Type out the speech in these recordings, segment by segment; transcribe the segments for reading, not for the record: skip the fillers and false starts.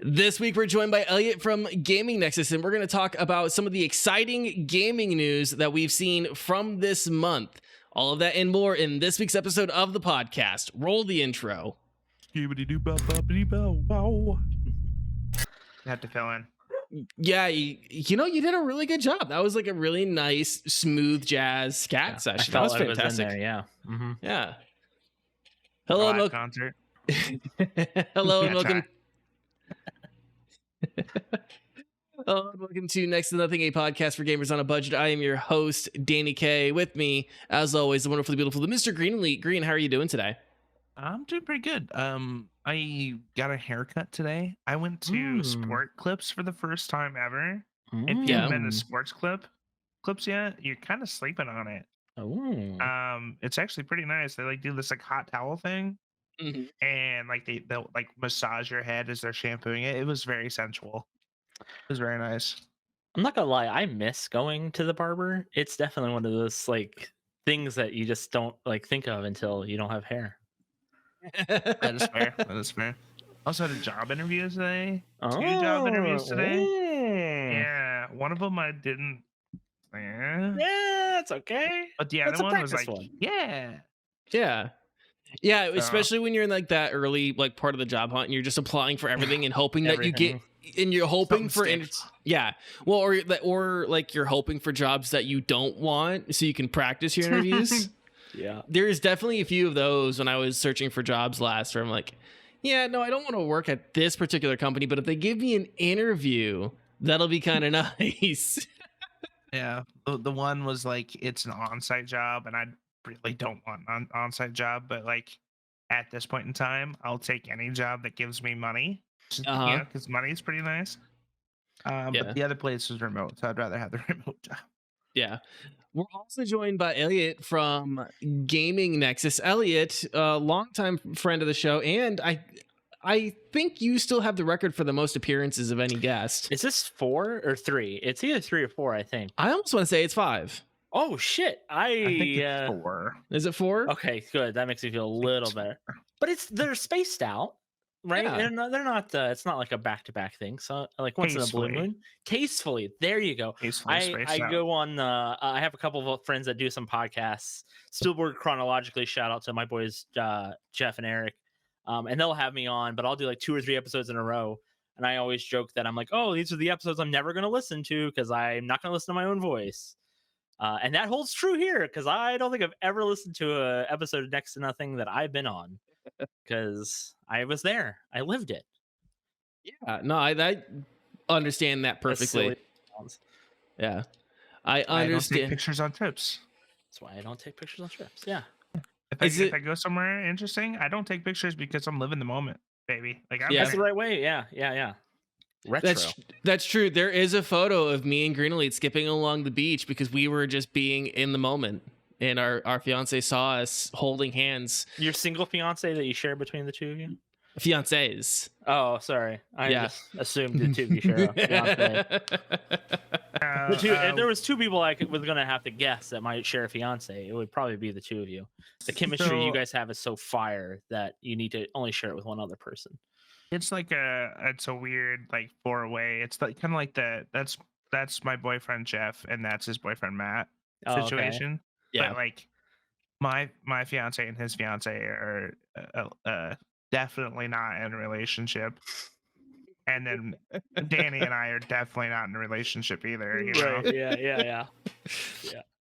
This week, we're joined by Elliot from Gaming Nexus, and we're going to talk about some of the exciting gaming news that we've seen from this month. All of that and more in this week's episode of the podcast. Roll the intro. Wow. Had to fill in. Yeah, you know, you did a really good job. That was like a really nice, smooth jazz scat session. That was fantastic. Yeah. Mm-hmm. Yeah. Hello and welcome. Concert. Hello and welcome. Hello and welcome to Next to Nothing, a podcast for gamers on a budget. I am your host, Danny K. With me, as always, the wonderful, the beautiful, the Mr. Green Elite. Green, how are you doing today? I'm doing pretty good. I got a haircut today. I went to Sport Clips for the first time ever. If you haven't been to Sports Clips yet, you're kind of sleeping on it. It's actually pretty nice. They like do this like hot towel thing, and like they'll like massage your head as they're shampooing it. It was very sensual. It was very nice. I'm not gonna lie, I miss going to the barber. It's definitely one of those like things that you just don't like think of until you don't have hair. That is fair. That is fair. Also had a job interview today. Two job interviews today. Yeah, one of them I didn't. Yeah, it's okay. But the other one was like, yeah. Especially when you're in like that early like part of the job hunt and you're just applying for everything and hoping that you get, and you're hoping for or like you're hoping for jobs that you don't want so you can practice your interviews. Yeah, there's definitely a few of those when I was searching for jobs last, where I'm like, yeah, no, I don't want to work at this particular company, but if they give me an interview, that'll be kind of nice. Yeah, the one was like, it's an on-site job, and I really don't want an on-site job, but like at this point in time, I'll take any job that gives me money. Yeah, because money is pretty nice. But the other place was remote, so I'd rather have the remote job. Yeah. We're also joined by Elliot from Gaming Nexus. Elliot, a longtime friend of the show, and I think you still have the record for the most appearances of any guest. Is this 4 or 3? It's either 3 or 4, I think. I almost want to say it's 5. Oh shit! I think it's 4. Is it 4? Okay, good. That makes me feel a little better. But they're spaced out, right? Yeah. They're not. It's not like a back-to-back thing. So like once in a blue moon, tastefully. There you go. I go on. I have a couple of friends that do some podcasts. Steelboard chronologically. Shout out to my boys Jeff and Eric, and they'll have me on. But I'll do like 2 or 3 episodes in a row. And I always joke that I'm like, oh, these are the episodes I'm never going to listen to because I'm not going to listen to my own voice. And that holds true here because I don't think I've ever listened to an episode of Next to Nothing that I've been on because I was there. I lived it. Yeah, no, I understand that perfectly. Yeah, I understand. I don't take pictures on trips. That's why I don't take pictures on trips. Yeah. If I go somewhere interesting, I don't take pictures because I'm living the moment, baby. Like that's the right way. Yeah. Retro. That's true. There is a photo of me and Green Elite skipping along the beach because we were just being in the moment, and our fiance saw us holding hands. Your single fiance that you share between the two of you? Fiancés. Oh, sorry. I just assumed the two of you share a fiance. If there was 2 people I was going to have to guess that might share a fiance, it would probably be the 2 of you. The chemistry you guys have is so fire that you need to only share it with one other person. It's like it's a weird like 4-way. It's like kind of like that's my boyfriend Jeff and that's his boyfriend Matt situation. Okay. Yeah, but like my fiance and his fiance are definitely not in a relationship, and then Danny and I are definitely not in a relationship either. You know? Right? Yeah.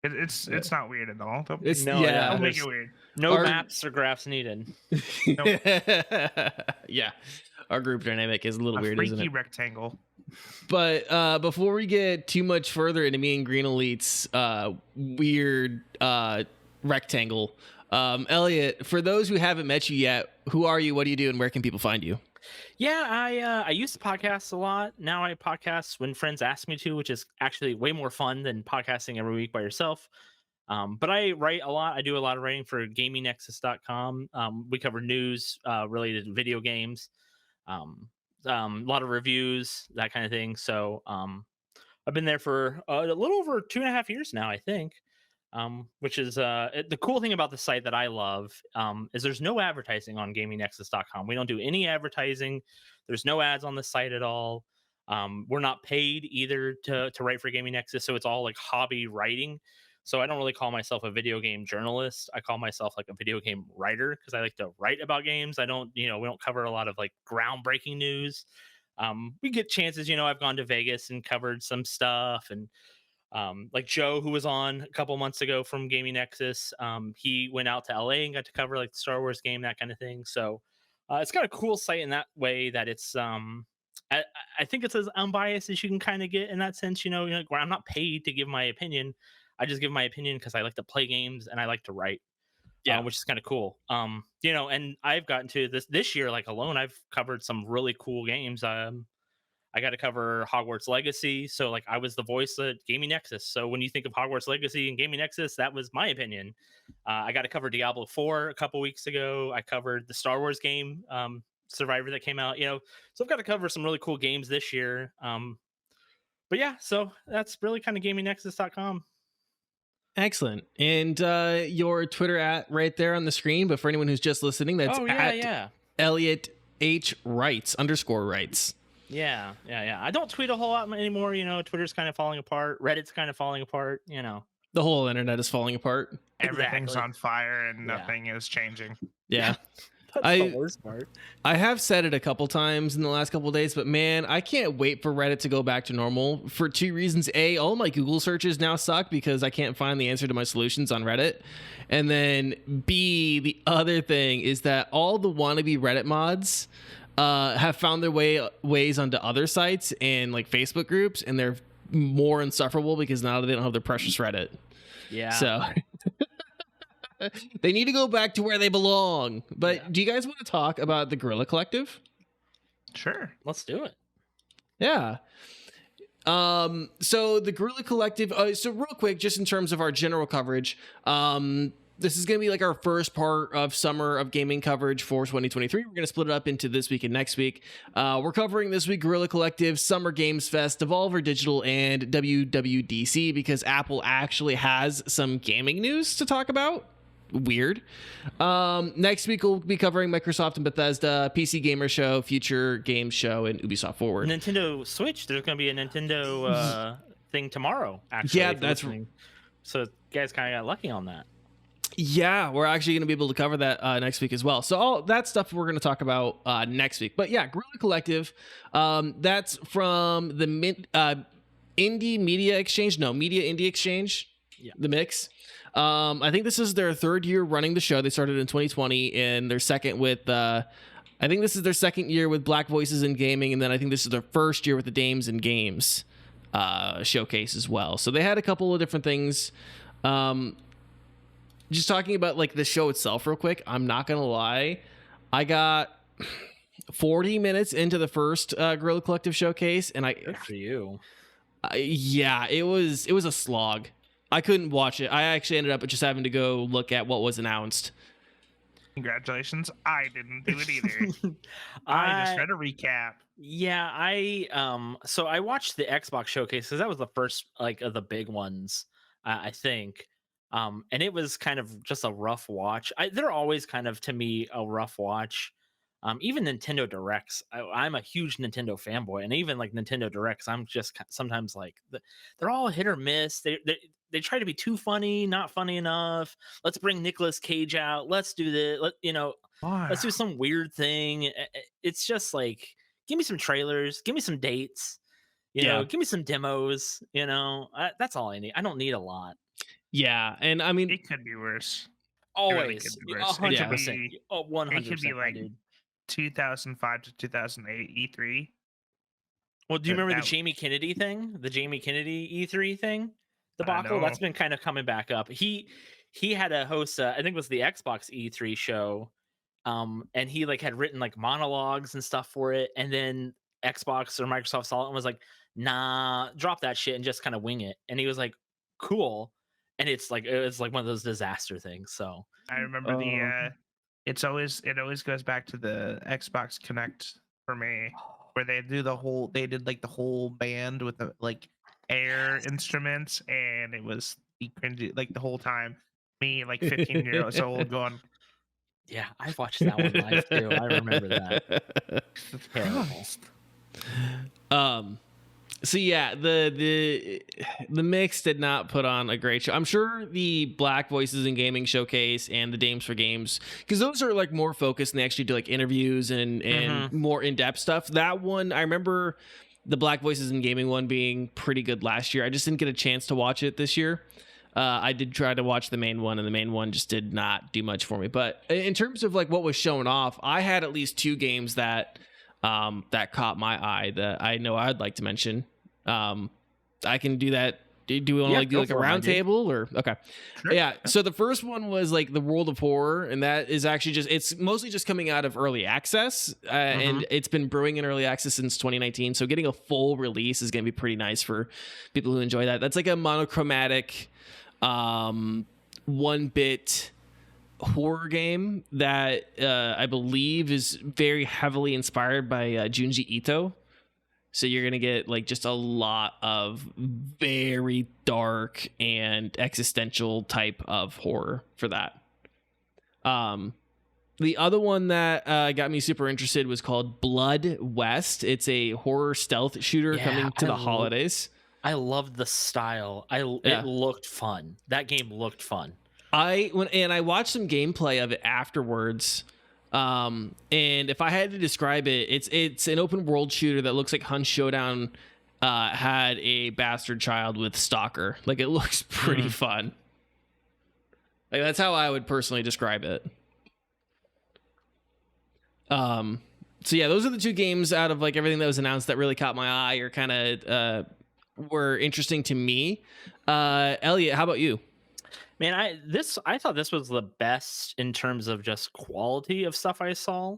It's not weird at all. Don't make it weird. No maps or graphs needed. Nope. Yeah. Our group dynamic is a little weird, isn't it? Rectangle. But before we get too much further into me and Green Elite's weird rectangle, Elliot, for those who haven't met you yet, who are you? What do you do? And where can people find you? Yeah, I used to podcast a lot. Now I podcast when friends ask me to, which is actually way more fun than podcasting every week by yourself. But I write a lot. I do a lot of writing for GamingNexus.com. We cover news related to video games. A lot of reviews, that kind of thing. So I've been there for a little over 2.5 years now, I think. which is the cool thing about the site that I love is there's no advertising on GamingNexus.com. We don't do any advertising. There's no ads on the site at all. We're not paid either to write for Gaming Nexus, so it's all like hobby writing. So I don't really call myself a video game journalist. I call myself like a video game writer because I like to write about games. I don't, we don't cover a lot of like groundbreaking news. We get chances, I've gone to Vegas and covered some stuff, and like Joe, who was on a couple months ago from Gaming Nexus, he went out to LA and got to cover like the Star Wars game, that kind of thing. So it's got a cool site in that way that it's I think it's as unbiased as you can kind of get in that sense. Where I'm not paid to give my opinion. I just give my opinion because I like to play games and I like to write. Yeah, which is kind of cool. And I've gotten to this year, like alone, I've covered some really cool games. I got to cover Hogwarts Legacy, so like I was the voice at Gaming Nexus. So when you think of Hogwarts Legacy and Gaming Nexus, that was my opinion. I got to cover Diablo 4 a couple weeks ago. I covered the Star Wars game, Survivor, that came out. So I've got to cover some really cool games this year. But yeah, so that's really kind of GamingNexus.com. Excellent. And your Twitter at right there on the screen, but for anyone who's just listening, that's at Elliot H Writes _Writes. Yeah. I don't tweet a whole lot anymore. Twitter's kind of falling apart. Reddit's kind of falling apart. The whole internet is falling apart. Everything's on fire and nothing is changing. Yeah. That's the worst part. I have said it a couple times in the last couple of days, but man, I can't wait for Reddit to go back to normal for two reasons. A, all my Google searches now suck because I can't find the answer to my solutions on Reddit. And then B, the other thing is that all the wannabe Reddit mods have found their ways onto other sites and like Facebook groups, and they're more insufferable because now they don't have their precious Reddit. Yeah. So they need to go back to where they belong. But do you guys want to talk about the Guerilla Collective? Sure. Let's do it. Yeah. So the Guerilla Collective, so real quick, just in terms of our general coverage, this is going to be like our first part of summer of gaming coverage for 2023. We're going to split it up into this week and next week. We're covering this week Guerilla Collective, Summer Games Fest, Devolver Digital, and WWDC because Apple actually has some gaming news to talk about. Weird. Next week we'll be covering Microsoft and Bethesda, PC Gamer Show, Future Games Show, and Ubisoft Forward. Nintendo Switch. There's going to be a Nintendo thing tomorrow. Actually, yeah, that's listening. So you guys kind of got lucky on that. Yeah, we're actually going to be able to cover that next week as well. So all that stuff we're going to talk about next week. But yeah, Guerilla Collective. That's from the Indie Media Exchange. No, Media Indie Exchange. Yeah. The Mix. I think this is their third year running the show. They started in 2020, and their second with I think this is their second year with Black Voices in Gaming, and then I think this is their first year with the Dames and Games showcase as well. So they had a couple of different things. Just talking about like the show itself real quick, I'm not gonna lie, I got 40 minutes into the first Guerilla Collective showcase, and good for you. Yeah, it was a slog. I couldn't watch it. I actually ended up just having to go look at what was announced. Congratulations. I didn't do it either. I just read a recap. Yeah, so I watched the Xbox showcase because that was the first like of the big ones, I think. And it was kind of just a rough watch. They're always kind of, to me, a rough watch. Even Nintendo Directs, I'm a huge Nintendo fanboy, and even like Nintendo Directs, I'm just sometimes like they're all hit or miss. They try to be too funny, not funny enough. Let's bring Nicolas Cage out. Let's do this. Let's do some weird thing. It's just like, give me some trailers, give me some dates, give me some demos. That's all I need. I don't need a lot. Yeah, and I mean, it could be worse. Always, really 100%. 100%. It could be like 2005 to 2008 E3. Well, do you remember the Jamie Kennedy thing? The Jamie Kennedy E3 thing? Debacle? That's been kind of coming back up. He had a host, I think it was the Xbox E3 show, and he like had written like monologues and stuff for it, and then Xbox or Microsoft saw it and was like, nah, drop that shit and just kind of wing it. And he was like, cool. And it was like one of those disaster things. So I remember it always goes back to the Xbox Connect for me, where they did like the whole band with the like air instruments, and it was be cringy like the whole time. Me, like 15 years old, going, Yeah, I watched that one live too. I remember that. Terrible. So yeah, the mix did not put on a great show. I'm sure the Black Voices in Gaming showcase and the Dames for Games, because those are like more focused and they actually do like interviews and more in-depth stuff. That one, I remember the Black Voices in Gaming one being pretty good last year. I just didn't get a chance to watch it this year. I did try to watch the main one, and the main one just did not do much for me. But in terms of like what was shown off, I had at least 2 games that caught my eye that I know I'd like to mention. I can do that. Do we want to do like a round table or okay? Sure. Yeah. So the first one was like the World of Horror, and that is actually it's mostly just coming out of early access, and it's been brewing in early access since 2019. So getting a full release is going to be pretty nice for people who enjoy that. That's like a monochromatic, 1-bit horror game that I believe is very heavily inspired by Junji Ito. So you're gonna get like just a lot of very dark and existential type of horror for that. The other one that got me super interested was called Blood West. It's a horror stealth shooter coming to the holidays. I loved the style. It looked fun. That game looked fun. I watched some gameplay of it afterwards. And if I had to describe it, it's an open world shooter that looks like Hun Showdown had a bastard child with Stalker. Like it looks pretty fun. Like that's how I would personally describe it. So yeah, those are the 2 games out of like everything that was announced that really caught my eye or kind of were interesting to me. Elliot, how about you? Man, I thought this was the best in terms of just quality of stuff I saw.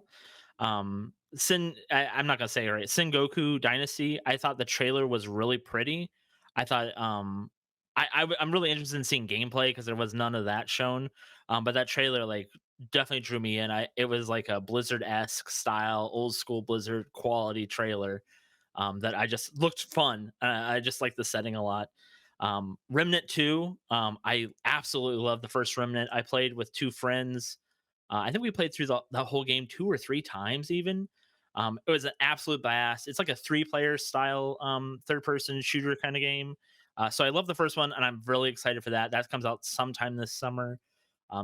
I'm not gonna say it right. Sengoku Dynasty. I thought the trailer was really pretty. I thought I'm really interested in seeing gameplay because there was none of that shown. But that trailer like definitely drew me in. It was like a Blizzard-esque style, old school Blizzard quality trailer. That I just looked fun. I just like the setting a lot. Remnant 2, I absolutely love the first Remnant. I played with 2 friends. I think we played through the whole game 2 or 3 times even. It was an absolute blast. It's like a 3-player style third-person shooter kind of game. So I love the first one, and I'm really excited for that. That comes out sometime this summer.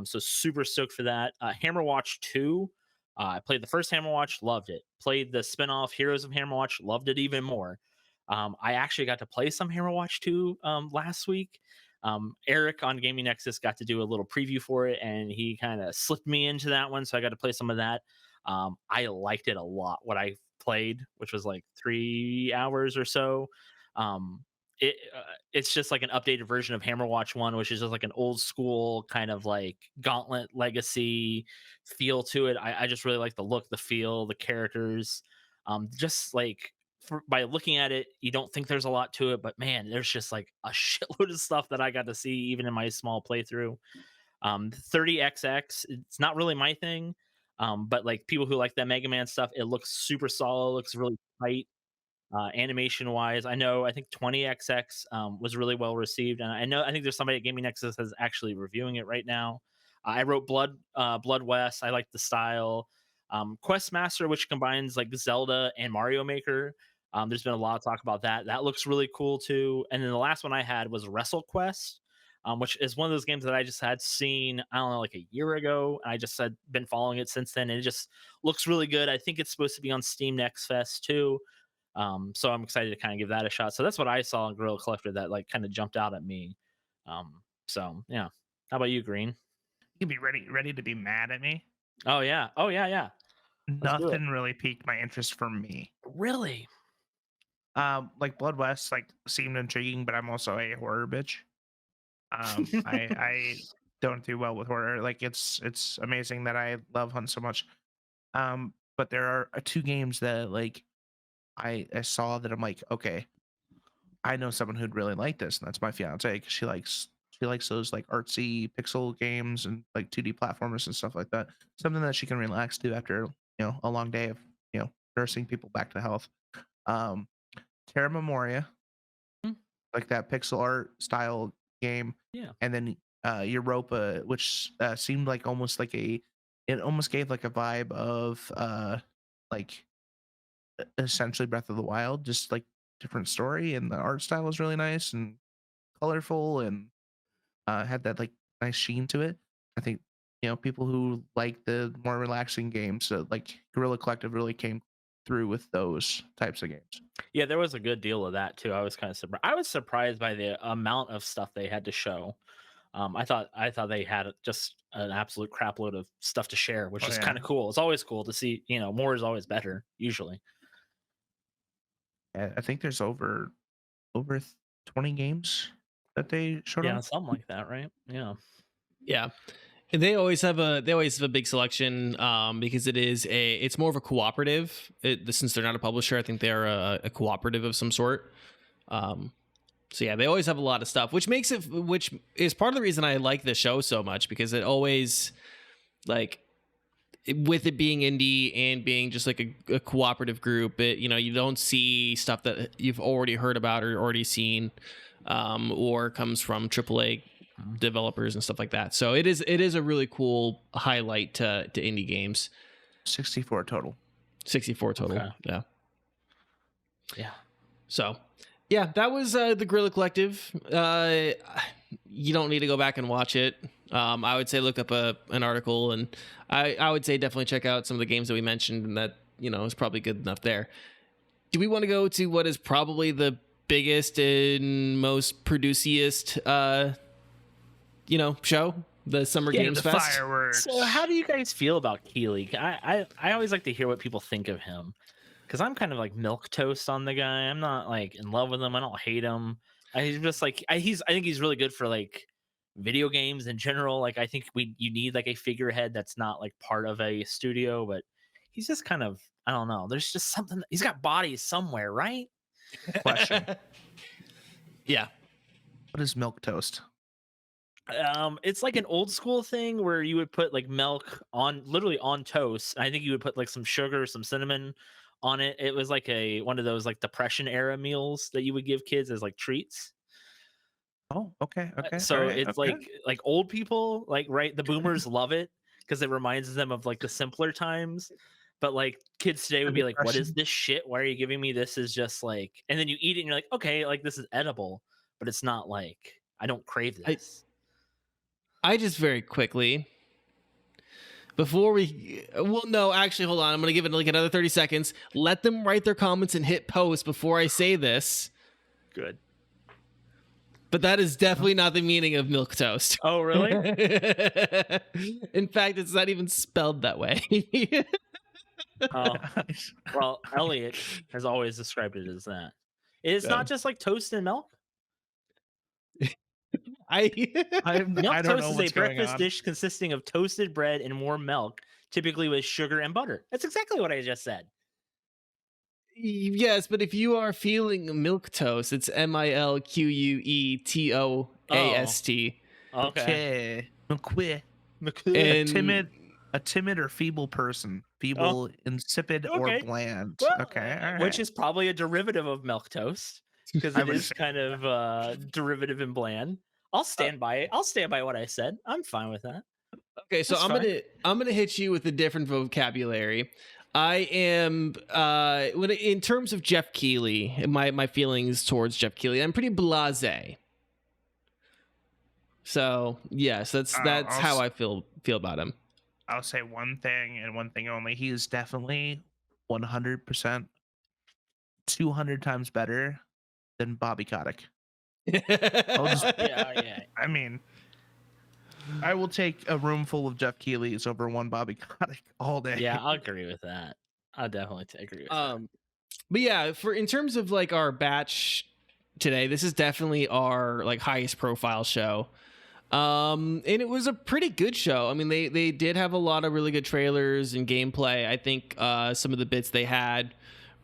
So super stoked for that. Hammerwatch 2. I played the first Hammerwatch, loved it. Played the spinoff Heroes of Hammerwatch, loved it even more. I actually got to play some Hammerwatch 2 last week. Eric on Gaming Nexus got to do a little preview for it, and he kind of slipped me into that one, so I got to play some of that. I liked it a lot. What I played, which was like 3 hours or so. It's just like an updated version of Hammerwatch 1, which is just like an old school kind of like Gauntlet Legacy feel to it. I just really like the look, the feel, the characters. Just like by looking at it, you don't think there's a lot to it, but man, there's just like a shitload of stuff that I got to see even in my small playthrough. 30XX, it's not really my thing, but like people who like that Mega Man stuff, it looks super solid, looks really tight. Animation wise, I think 20XX was really well received, and I think there's somebody at Gaming Nexus that's actually reviewing it right now. I wrote Blood West. I like the style. Questmaster, which combines like Zelda and Mario Maker. There's been a lot of talk about that. That looks really cool too. And then the last one I had was WrestleQuest, which is one of those games that I just had seen, I don't know, like a year ago. I just had been following it since then, and it just looks really good. I think it's supposed to be on Steam Next Fest too. So I'm excited to kind of give that a shot. So that's what I saw in Guerilla Collective that like kind of jumped out at me. So yeah. How about you, Green? You can be ready to be mad at me. Oh yeah. Nothing really piqued my interest for me. Really? Like Blood West like seemed intriguing, but I'm also a horror bitch. I don't do well with horror. Like it's amazing that I love Hunt so much. But there are 2 games that like I saw that I'm like, okay, I know someone who'd really like this, and that's my fiance, because she likes those like artsy pixel games and like 2D platformers and stuff like that. Something that she can relax to after a long day of nursing people back to health. Terra Memoria, like that pixel art style game. Yeah. And then Europa, which seemed like almost like it almost gave like a vibe of like essentially Breath of the Wild, just like different story, and the art style was really nice and colorful and had that like nice sheen to it. I think people who like the more relaxing games, like Guerilla Collective, really came through with those types of games. Yeah, there was a good deal of that too. I was kind of surprised. I was surprised by the amount of stuff they had to show. I thought they had just an absolute crap load of stuff to share, which is kind of cool. It's always cool to see. More is always better usually. I think there's over 20 games that they showed. Yeah, something like that, right? Yeah. And they always have a big selection because it's more of a cooperative. Since they're not a publisher, I think they're a cooperative of some sort. So yeah, they always have a lot of stuff, which is part of the reason I like the show so much, because it always, like, with it being indie and being just like a cooperative group, you don't see stuff that you've already heard about or already seen, or comes from AAA developers and stuff like that. So it is a really cool highlight to indie games. 64 total. Okay. Yeah. So yeah, that was the Guerilla Collective. You don't need to go back and watch it. I would say look up an article, and I would say definitely check out some of the games that we mentioned, and that is probably good enough there. Do we want to go to what is probably the biggest and most produciest show, the Summer Games Fest? Fireworks. So how do you guys feel about Keighley? I always like to hear what people think of him, because I'm kind of like milquetoast on the guy. I'm not like in love with him. I don't hate him. He's just like I think he's really good for like video games in general. Like I think you need like a figurehead that's not like part of a studio, but he's just kind of, I don't know. There's just something. He's got bodies somewhere, right? Question. Yeah. What is milquetoast? It's like an old school thing where you would put like milk literally on toast. I think you would put like some sugar, some cinnamon on it. It was like one of those like Depression era meals that you would give kids as like treats. Oh, okay. So it's like old people, like, right, the boomers love it because it reminds them of like the simpler times. But like kids today would be like, what is this shit? Why are you giving me this? Is just like, and then you eat it and you're like, okay, like this is edible, but it's not like, I don't crave this. I just very quickly, before actually, hold on. I'm going to give it like another 30 seconds. Let them write their comments and hit post before I say this. Good. But that is definitely not the meaning of milquetoast. Oh, really? In fact, it's not even spelled that way. Well, Elliot has always described it as that. It's not just like toast and milk. Milk toast is a breakfast dish consisting of toasted bread and warm milk, typically with sugar and butter. That's exactly what I just said. Yes, but if you are feeling milquetoast, it's milqueoast. Okay. And a timid or feeble person. Feeble, insipid, or bland. Well, okay. All right. Which is probably a derivative of milquetoast, because it is kind of derivative and bland. I'll stand by it. I'll stand by what I said. I'm fine with that. Okay, so I'm gonna hit you with a different vocabulary. I am in terms of Jeff Keighley and my feelings towards Jeff Keighley, I'm pretty blasé. So yes, that's how I feel about him. I'll say one thing and one thing only. He is definitely 100%, 200 times better than Bobby Kotick. I mean, I will take a room full of Jeff Keighley's over one Bobby Kotick all day. Yeah, I'll agree with that. I'll definitely agree with that. But yeah, in terms of like our batch today, this is definitely our like highest profile show. And it was a pretty good show. I mean, they did have a lot of really good trailers and gameplay. I think some of the bits they had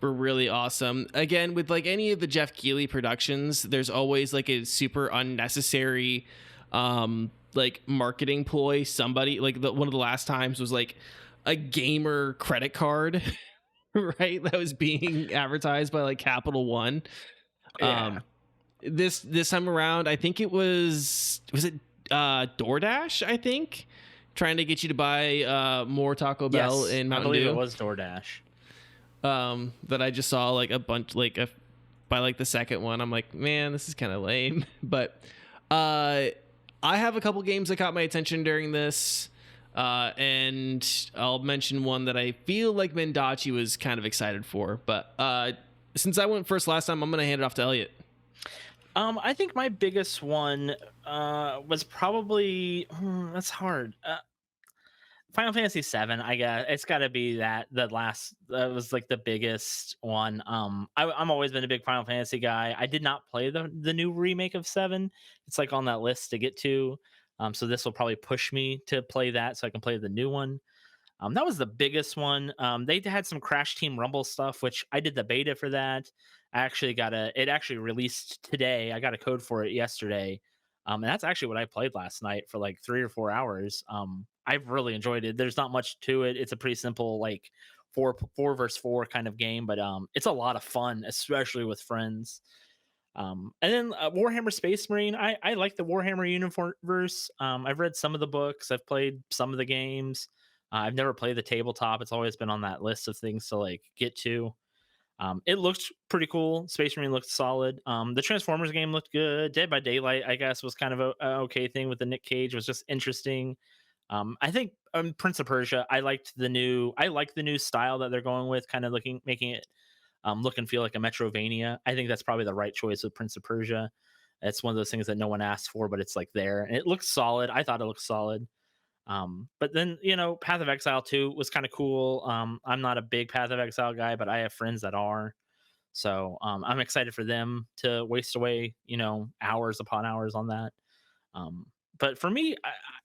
were really awesome. Again, with like any of the Jeff Keighley productions, there's always like a super unnecessary like marketing ploy. Somebody like one of the last times was like a gamer credit card, right? That was being advertised by like Capital One. Yeah. this time around, I think it was it DoorDash, I think, trying to get you to buy more Taco Bell in Mountain Dew. I believe it was DoorDash. That I just saw like a bunch, by like the second one, I'm like, man, this is kind of lame. But I have a couple games that caught my attention during this. And I'll mention one that I feel like Mendacii was kind of excited for. But since I went first last time, I'm going to hand it off to Elliot. I think my biggest one was probably that's hard. Final Fantasy VII, I guess it's got to be that was like the biggest one. I'm always been a big Final Fantasy guy. I did not play the new remake of 7. It's like on that list to get to. So this will probably push me to play that so I can play the new one. That was the biggest one. They had some Crash Team Rumble stuff, which I did the beta for that. It actually released today. I got a code for it yesterday. And that's actually what I played last night for like 3 or 4 hours. I've really enjoyed it. There's not much to it. It's a pretty simple, like 4 versus 4 kind of game, but it's a lot of fun, especially with friends. And then Warhammer Space Marine. I like the Warhammer universe. I've read some of the books. I've played some of the games. I've never played the tabletop. It's always been on that list of things to like get to. It looked pretty cool. Space Marine looked solid. The Transformers game looked good. Dead by Daylight, I guess, was kind of a okay thing with the Nick Cage. It was just interesting. I think Prince of Persia. I like the new style that they're going with, kind of making it look and feel like a Metrovania. I think that's probably the right choice with Prince of Persia. It's one of those things that no one asked for, but it's like there, and it looks solid. I thought it looked solid. But then, Path of Exile 2 was kind of cool. I'm not a big Path of Exile guy, but I have friends that are. So I'm excited for them to waste away, hours upon hours on that. But for me,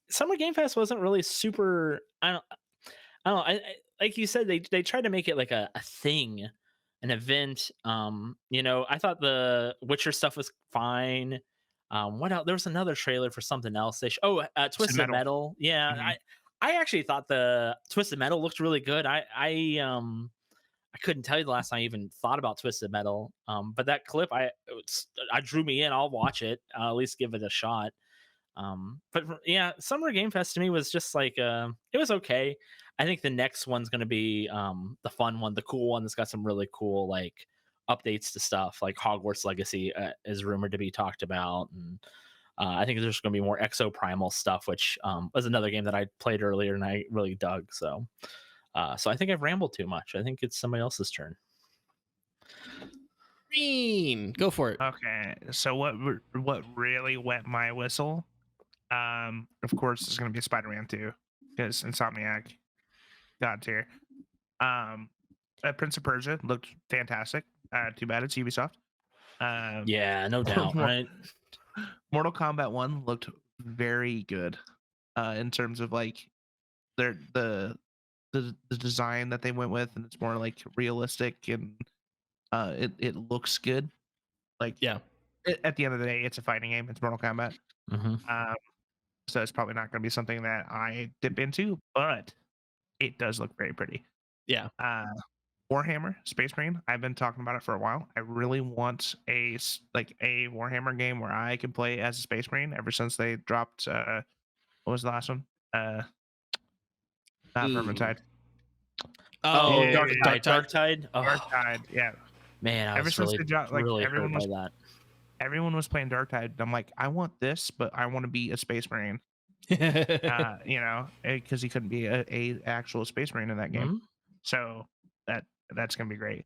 Summer Game Fest wasn't really super. I don't know. I like you said, they tried to make it like a thing, an event. I thought the Witcher stuff was fine. What else? There was another trailer for something else. Twisted Metal. Yeah, mm-hmm. I actually thought the Twisted Metal looked really good. I couldn't tell you the last time I even thought about Twisted Metal. But that clip, I drew me in. I'll watch it. I'll at least give it a shot. But yeah, Summer Game Fest to me was just like it was okay. I think the next one's going to be the fun one, the cool one that's got some really cool like updates to stuff. Like Hogwarts Legacy is rumored to be talked about, and I think there's going to be more Exoprimal stuff, which was another game that I played earlier and I really dug. So I think I've rambled too much. I think it's somebody else's turn. Green, go for it. Okay, so what really wet my whistle? Of course, it's going to be Spider-Man 2 because Insomniac, God tier. Prince of Persia looked fantastic. Too bad it's Ubisoft. Yeah, no doubt. Right. Mortal Kombat 1 looked very good. In terms of like the design that they went with, and it's more like realistic, and it looks good. Like, yeah. At the end of the day, it's a fighting game. It's Mortal Kombat. Mm-hmm. So it's probably not going to be something that I dip into, but it does look very pretty. Yeah. Warhammer Space Marine. I've been talking about it for a while. I really want a Warhammer game where I can play as a Space Marine. Ever since they dropped, what was the last one? Not Vermintide. Oh, yeah, Darktide. Oh. Darktide. Yeah. Man, I ever was since really, they dropped, like really everyone hurt was by that. Everyone was playing Darktide. I'm like, I want this, but I want to be a Space Marine. Because he couldn't be a actual Space Marine in that game. Mm-hmm. So that's gonna be great.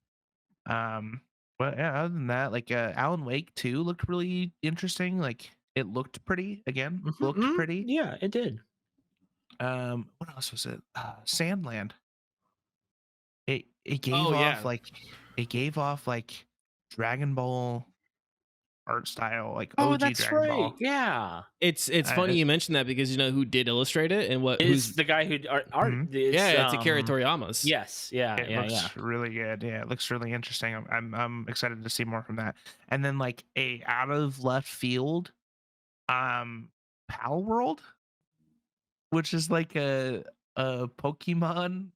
But yeah, other than that, like Alan Wake 2 looked really interesting. Like it looked pretty again. Mm-hmm. Looked pretty. Yeah, it did. What else was it? Sandland. It gave off like Dragon Ball art style, like OG that's Dragon right. Ball. Yeah, it's funny you mentioned that because who did illustrate it and who's the guy who art. Mm-hmm. It's Akira Toriyama's. Yes, it looks really good. Yeah, it looks really interesting. I'm excited to see more from that. And then like a out of left field, Pal World, which is like a Pokemon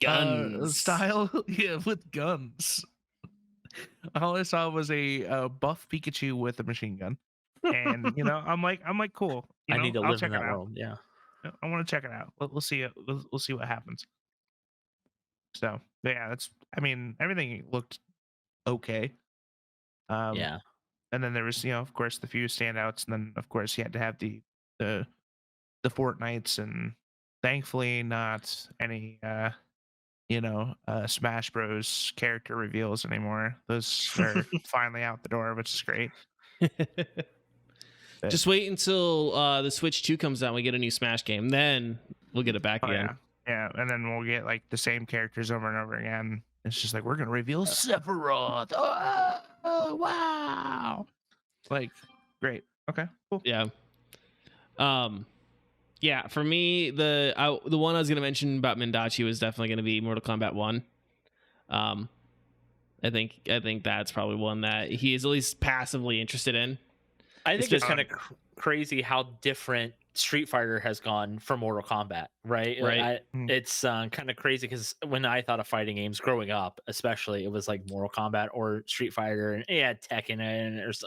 guns style, yeah, with guns. all I saw was a buff Pikachu with a machine gun, and I'm like, cool. I need to I'll live check in that it out. world. Yeah, I want to check it out. We'll see it. We'll see what happens. So yeah, I mean, everything looked okay. yeah. And then there was, of course, the few standouts, and then of course you had to have the Fortnites, and thankfully not any Smash Bros character reveals anymore. Those are finally out the door, which is great. Just wait until the Switch 2 comes out and we get a new Smash game. Then we'll get it back again. Yeah, and then we'll get like the same characters over and over again. It's just like, we're gonna reveal Sephiroth. Oh wow! Like, great. Okay, cool. Yeah. Yeah. For me, the one I was gonna mention about Mendacii was definitely gonna be Mortal Kombat 1. I think that's probably one that he is at least passively interested in. I think it's kind of crazy how different Street Fighter has gone from Mortal Kombat, right? Right. It's kind of crazy because when I thought of fighting games growing up, especially, it was like Mortal Kombat or Street Fighter, and it had Tekken in it,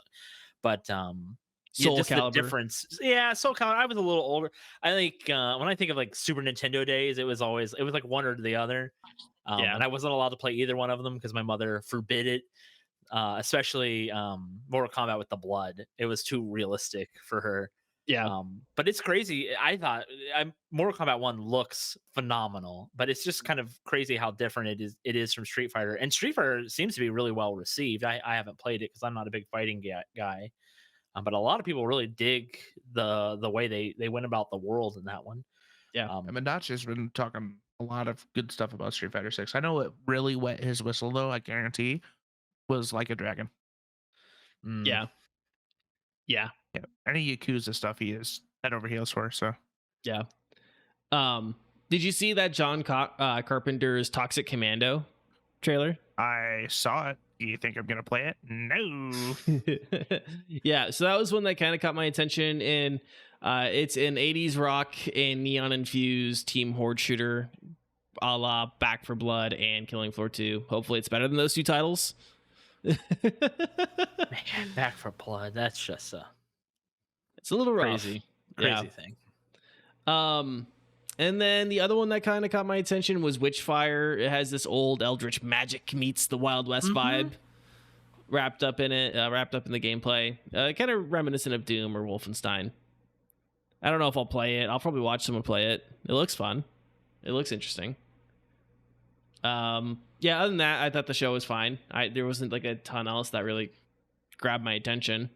but Soul just Calibur. The difference. Yeah, Soul Calibur. I was a little older. I think when I think of like Super Nintendo days, it was like one or the other. And I wasn't allowed to play either one of them because my mother forbid it. Especially Mortal Kombat with the blood. It was too realistic for her. Yeah. But it's crazy. I thought Mortal Kombat 1 looks phenomenal, but it's just kind of crazy how different it is from Street Fighter. And Street Fighter seems to be really well received. I haven't played it because I'm not a big fighting guy. But a lot of people really dig the way they went about the world in that one. Yeah. Mendacii been talking a lot of good stuff about Street Fighter 6. I know it really wet his whistle though, I guarantee, was Like a Dragon. Yeah. Any Yakuza stuff he is head over heels for. So yeah. Did you see that John Carpenter's Toxic Commando trailer? I saw it. Do you think I'm gonna play it? No. Yeah, so that was one that kind of caught my attention. And it's an 80s rock and neon infused team horde shooter, a la Back 4 Blood and Killing Floor 2. Hopefully, it's better than those two titles. Man, Back 4 Blood. That's just it's a little crazy thing. And then the other one that kind of caught my attention was Witchfire. It has this old Eldritch Magic meets the Wild West vibe wrapped up in it, wrapped up in the gameplay. Kind of reminiscent of Doom or Wolfenstein. I don't know if I'll play it. I'll probably watch someone play it. It looks fun. It looks interesting. Yeah, other than that, I thought the show was fine. There wasn't like a ton else that really grabbed my attention.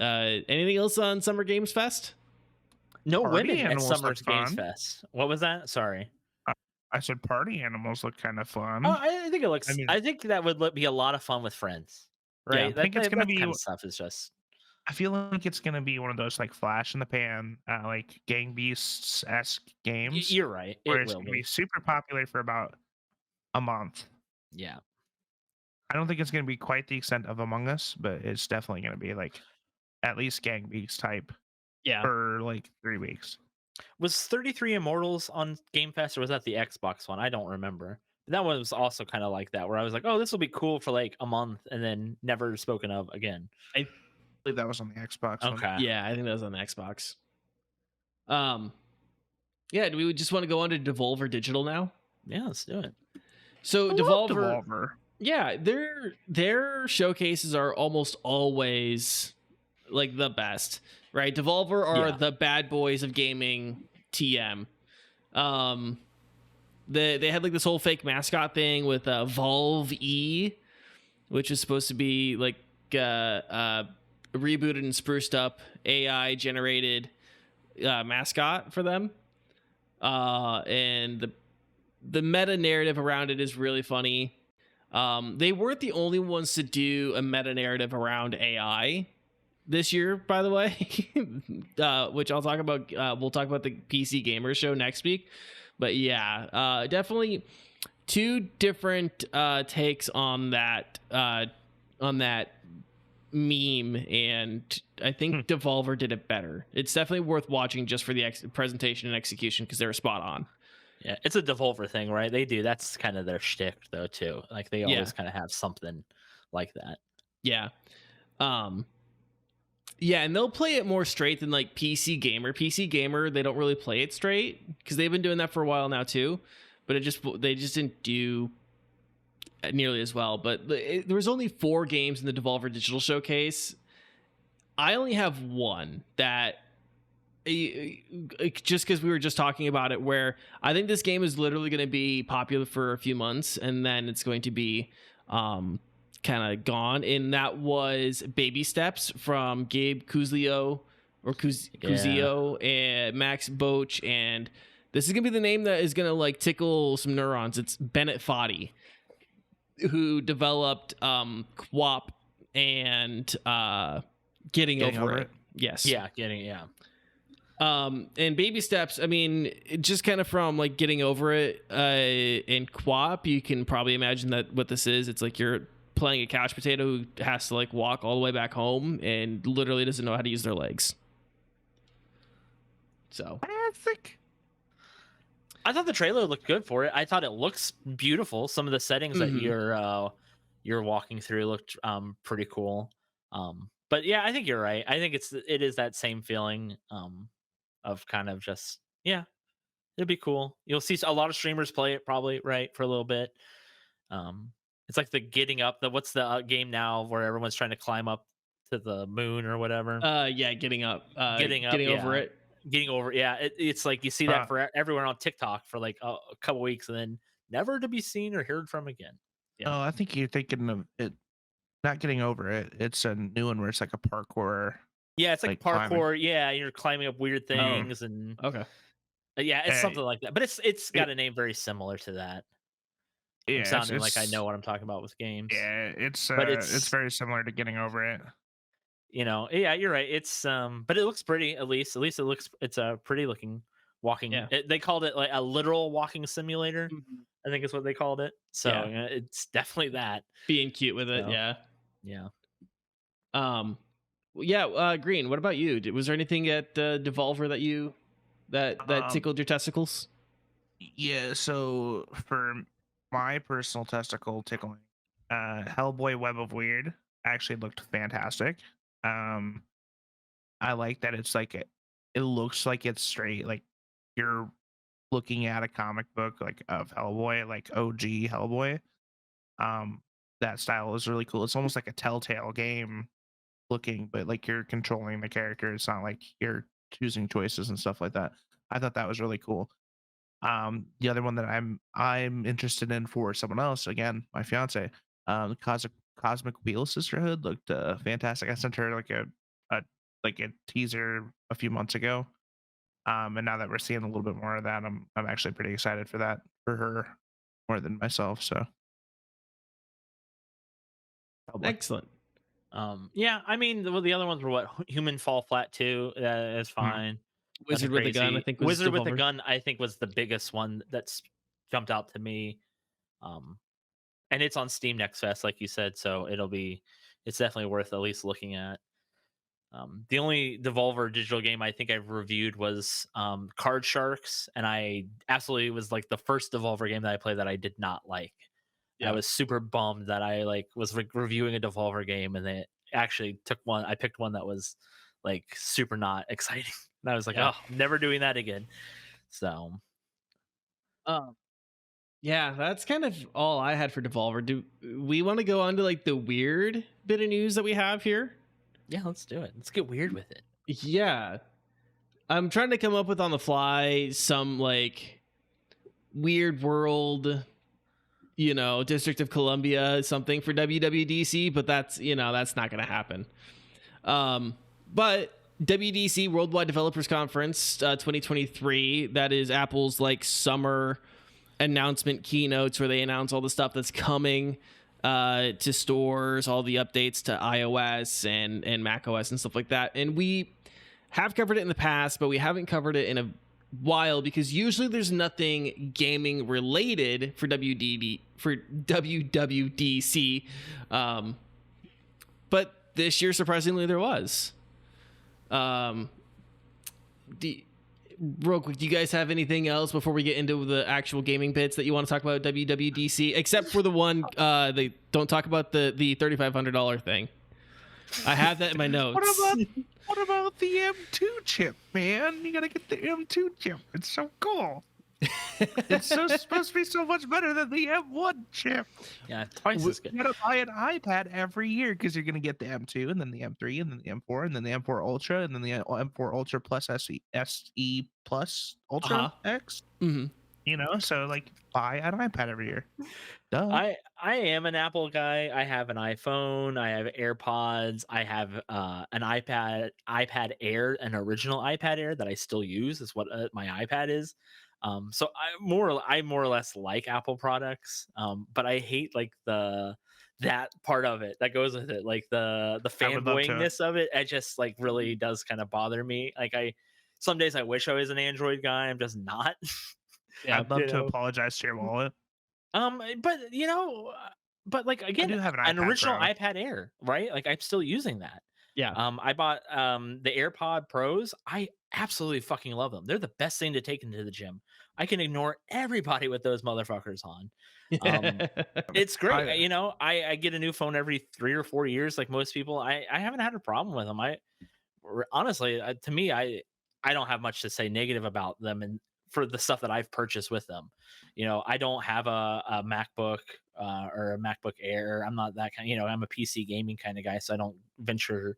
Anything else on Summer Games Fest? No Party women at Summer look Games fun. Fest. What was that? Sorry. I said party animals look kind of fun. Oh, I think it looks. I think that would be a lot of fun with friends, right? Yeah, I think it's gonna be kind of stuff. Is just. I feel like it's gonna be one of those like flash in the pan, like Gang Beasts-esque games. You're right. Where it's gonna be super popular for about a month. Yeah. I don't think it's gonna be quite the extent of Among Us, but it's definitely gonna be like at least Gang Beasts type. Yeah. For like 3 weeks. Was 33 Immortals on Game Fest, or was that the Xbox one? I don't remember. That one was also kind of like that, where I was like, oh, this will be cool for like a month and then never spoken of again. I believe that was on the Xbox. Okay. One. Yeah, I think that was on the Xbox. Yeah, do we just want to go on to Devolver Digital now? Yeah, let's do it. So Devolver. Yeah, their showcases are almost always like the best, right? Devolver are the bad boys of gaming TM. They had like this whole fake mascot thing with Volve E, which is supposed to be like rebooted and spruced up AI generated mascot for them. And the meta narrative around it is really funny. They weren't the only ones to do a meta narrative around AI this year, by the way, which I'll talk about. We'll talk about the PC Gamer Show next week. But yeah, definitely two different takes on that meme, and I think Devolver did it better. It's definitely worth watching just for the presentation and execution because they were spot on. Yeah, it's a Devolver thing, right? They do. That's kind of their shtick, though, too. Like they always kind of have something like that. Yeah. Yeah, and they'll play it more straight than like PC Gamer. PC Gamer, they don't really play it straight because they've been doing that for a while now too. But they just didn't do nearly as well. But there was only 4 games in the Devolver Digital Showcase. I only have one that, just because we were just talking about it, where I think this game is literally going to be popular for a few months and then it's going to be kind of gone. And that was Baby Steps from Gabe Kuzlio and Max Boach. And this is going to be the name that is going to like tickle some neurons. It's Bennett Foddy, who developed QWOP and Getting Over It. Yes. Yeah. And Baby Steps, I mean, just kind of from like Getting Over It in QWOP, you can probably imagine that what this is. It's like you're playing a couch potato who has to like walk all the way back home and literally doesn't know how to use their legs. So I thought the trailer looked good for it. I thought it looks beautiful. Some of the settings that you're walking through looked pretty cool. But yeah, I think you're right. I think it is that same feeling of kind of just, yeah, it'd be cool. You'll see a lot of streamers play it probably, right, for a little bit. It's like the Getting Up, what's the game now where everyone's trying to climb up to the moon or whatever? Yeah, Getting Up. Getting Over It. Getting Over, yeah. It's like you see that for everyone on TikTok for like a couple weeks and then never to be seen or heard from again. Yeah. Oh, I think you're thinking of it. Not Getting Over It. It's a new one where it's like a parkour. Yeah, it's like parkour. Climbing. Yeah, you're climbing up weird things and okay. Yeah, it's something like that. But it's got a name very similar to that. Yeah, I'm sounding like I know what I'm talking about with games. Yeah, it's very similar to Getting Over It. You know, yeah, you're right. It's but it looks pretty. At least it's a pretty looking walking. Yeah. They called it like a literal walking simulator. Mm-hmm. I think is what they called it. So it's definitely that. Being cute with it, so, yeah. Green. What about you? Was there anything at Devolver that tickled your testicles? Yeah. So for my personal testicle tickling, Hellboy: Web of Weird actually looked fantastic. I like that it's like it looks like it's straight, like you're looking at a comic book like of Hellboy, like OG Hellboy. That style is really cool. It's almost like a Telltale game looking, but like you're controlling the character. It's not like you're choosing choices and stuff like that. I thought that was really cool. The other one that I'm interested in for someone else, again, my fiance, Cosmic Wheel Sisterhood looked fantastic. I sent her like a teaser a few months ago, and now that we're seeing a little bit more of that, I'm actually pretty excited for that for her more than myself. So excellent. Yeah, I mean the other ones were what Human Fall Flat 2. Is fine. Wizard with a Gun, I think. Wizard with a Gun, I think, was the biggest one that's jumped out to me. And it's on Steam Next Fest, like you said, so it's definitely worth at least looking at. The only Devolver Digital game I think I've reviewed was Card Sharks, and I absolutely was like the first Devolver game that I played that I did not like. Yeah. I was super bummed that I was reviewing a Devolver game and they actually I picked one that was like super not exciting. And I was like, I'm never doing that again. So yeah, that's kind of all I had for Devolver. Do we want to go on to like the weird bit of news that we have here? Yeah, let's do it. Let's get weird with it. Yeah. I'm trying to come up with on the fly some like weird world, District of Columbia, something for WWDC, but that's not going to happen. But WWDC, Worldwide Developers Conference 2023, that is Apple's like summer announcement keynotes where they announce all the stuff that's coming to stores, all the updates to iOS and macOS and stuff like that. And we have covered it in the past, but we haven't covered it in a while because usually there's nothing gaming related for WWDC. But this year, surprisingly, there was. real quick, do you guys have anything else before we get into the actual gaming bits that you want to talk about at WWDC, except for the one they don't talk about the $3,500 thing? I have that in my notes. What about the M2 chip, man? You gotta get the M2 chip. It's so cool. It's supposed to be so much better than the M1 chip. Yeah, twice as good. You gotta buy an iPad every year because you're gonna get the M2 and then the M3 and then the M4 and then the M4 Ultra and then the M4 Ultra Plus SE Plus Ultra X. Mm-hmm. You know, so like buy an iPad every year. Duh. I am an Apple guy. I have an iPhone. I have AirPods. I have an iPad Air, an original iPad Air that I still use. Is what my iPad is. So I more or less like Apple products. But I hate like that part of it that goes with it, like the fanboyingness of it. It just like really does kind of bother me. Like some days I wish I was an Android guy. I'm just not. Yeah, I'd love to apologize to your wallet. But but like again, I do have an original iPad Air, right? Like I'm still using that. Yeah. I bought the AirPod Pros. I absolutely fucking love them. They're the best thing to take into the gym. I can ignore everybody with those motherfuckers on. It's great. I get a new phone every 3 or 4 years, like most people. I haven't had a problem with them. Honestly, to me, I don't have much to say negative about them, and for the stuff that I've purchased with them. I don't have a MacBook or a MacBook Air. I'm not that kind. I'm a PC gaming kind of guy, so I don't venture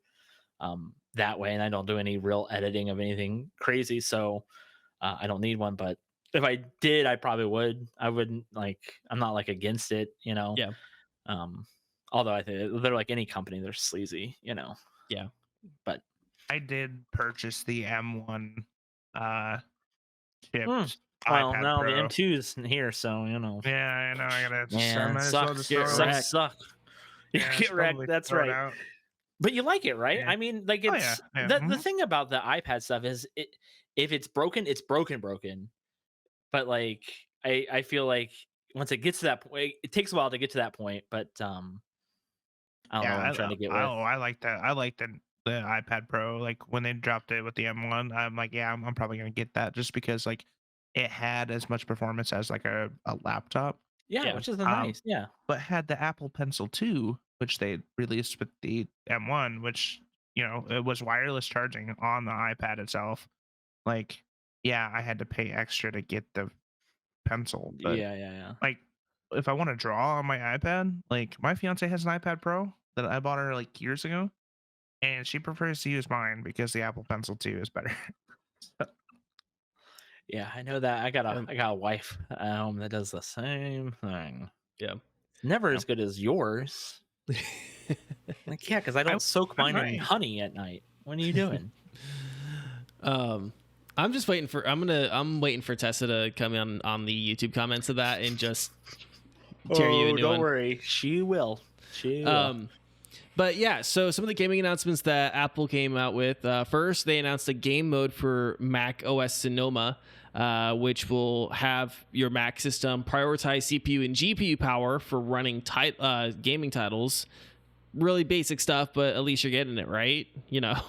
that way, and I don't do any real editing of anything crazy. So I don't need one. But if I did, I probably would. I wouldn't I'm not against it. Yeah. Although I think they're like any company, they're sleazy. Yeah. But I did purchase the M1 chipped. Well, iPad now Pro. the M2's here, so Yeah, I know. I gotta. Suck. Get wrecked. That's right. Out. But you like it, right? Yeah. I mean, like it's the thing about the iPad stuff is if it's broken, it's broken. But like I feel like once it gets to that point, it takes a while to get to that point. But I don't know what I'm trying to get with. I like that. I like the iPad Pro. Like when they dropped it with the M1, I'm like, yeah, I'm probably gonna get that just because like it had as much performance as like a laptop. Yeah, which is nice. Yeah, but had the Apple Pencil 2, which they released with the M1, which it was wireless charging on the iPad itself. Like, yeah, I had to pay extra to get the pencil. But yeah. Like, if I want to draw on my iPad, like my fiance has an iPad Pro that I bought her like years ago, and she prefers to use mine because the Apple Pencil 2 is better. Yeah, I know that. I got a wife at home that does the same thing. Yeah, never as good as yours. Like, yeah, because I don't soak mine in honey at night. What are you doing? I'm just waiting for. I'm waiting for Tessa to come in on the YouTube comments of that and just tear you a new one. Don't worry, she will. She will. But yeah, so some of the gaming announcements that Apple came out with. First, they announced a game mode for Mac OS Sonoma, which will have your Mac system prioritize CPU and GPU power for running gaming titles. Really basic stuff, but at least you're getting it, right? Yeah.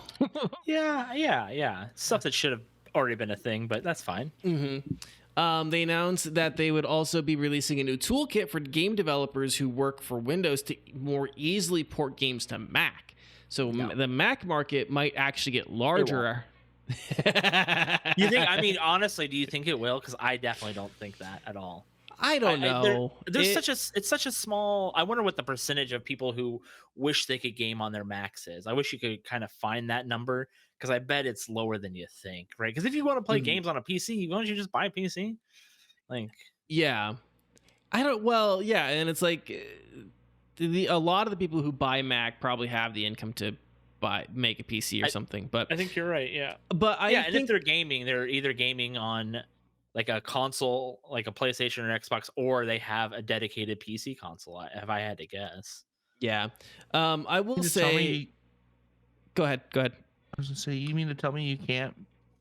Stuff that should have already been a thing, but that's fine. Mm-hmm. They announced that they would also be releasing a new toolkit for game developers who work for Windows to more easily port games to Mac. So the Mac market might actually get larger. You think? I mean, honestly, do you think it will? Because I definitely don't think that at all. I don't know. It's such a small. I wonder what the percentage of people who wish they could game on their Macs is. I wish you could kind of find that number, because I bet it's lower than you think, right? Because if you want to play games on a PC, why don't you just buy a PC? Yeah, I don't. Well, yeah, and it's like a lot of the people who buy Mac probably have the income to make a PC or something. But I think you're right. Yeah, but and if they're gaming, they're either gaming on like a console, like a PlayStation or Xbox, or they have a dedicated PC console. If I had to guess. Yeah, I will say. Go ahead. I was gonna say, you mean to tell me you can't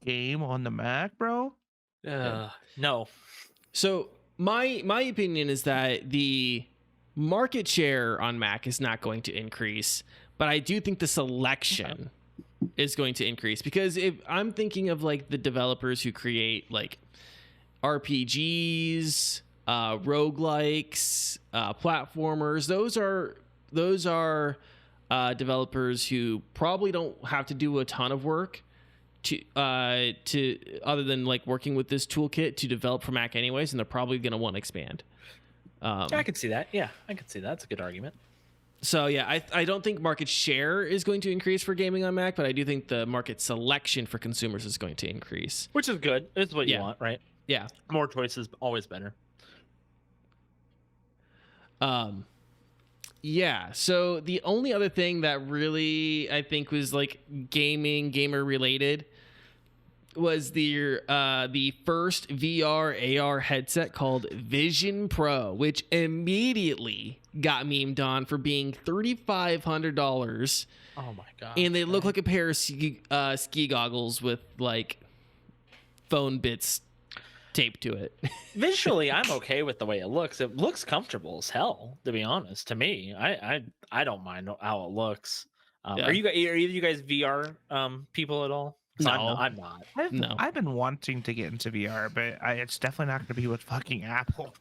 game on the Mac, bro? No. So my opinion is that the market share on Mac is not going to increase, but I do think the selection is going to increase, because if I'm thinking of like the developers who create like RPGs, roguelikes, platformers, those are developers who probably don't have to do a ton of work to other than like working with this toolkit to develop for Mac anyways, and they're probably going to want to expand. I can see that. Yeah, I can see that. That's a good argument. So yeah, I don't think market share is going to increase for gaming on Mac, but I do think the market selection for consumers is going to increase, which is good. It's what you want, right? Yeah, more choices always better. Yeah. So the only other thing that really I think was like gamer related was the first VR AR headset called Vision Pro, which immediately got memed on for being $3,500. Oh my god! And they look like a pair of ski goggles with like phone bits taped to it. Visually, I'm okay with the way it looks. It looks comfortable as hell, to be honest. To me, I don't mind how it looks. Are either of you guys VR people at all? No, I'm not. I've been wanting to get into VR, but it's definitely not going to be with fucking Apple.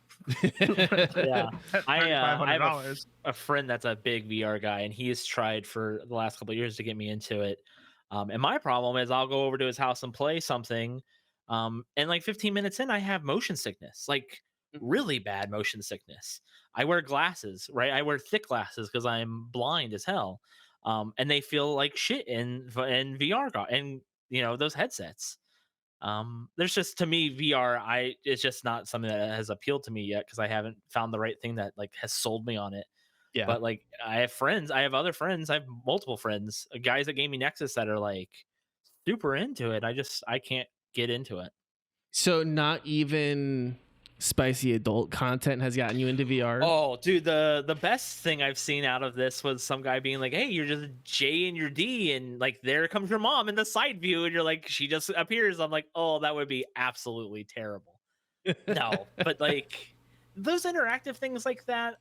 Yeah, I have a friend that's a big VR guy, and he's tried for the last couple of years to get me into it. And my problem is, I'll go over to his house and play something, and like 15 minutes in, I have motion sickness, like really bad motion sickness. I wear glasses, right? I wear thick glasses because I'm blind as hell, and they feel like shit in VR and those headsets. There's just, to me, VR, it's just not something that has appealed to me yet, because I haven't found the right thing that like has sold me on it. Yeah. But like, I have other friends, I have multiple friends, guys at Gaming Nexus, that are like super into it. I can't get into it. So not even spicy adult content has gotten you into VR? Oh, dude, the best thing I've seen out of this was some guy being like, "Hey, you're just J and you're D, and like there comes your mom in the side view, and you're like, she just appears." I'm like, "Oh, that would be absolutely terrible." No, but like those interactive things like that,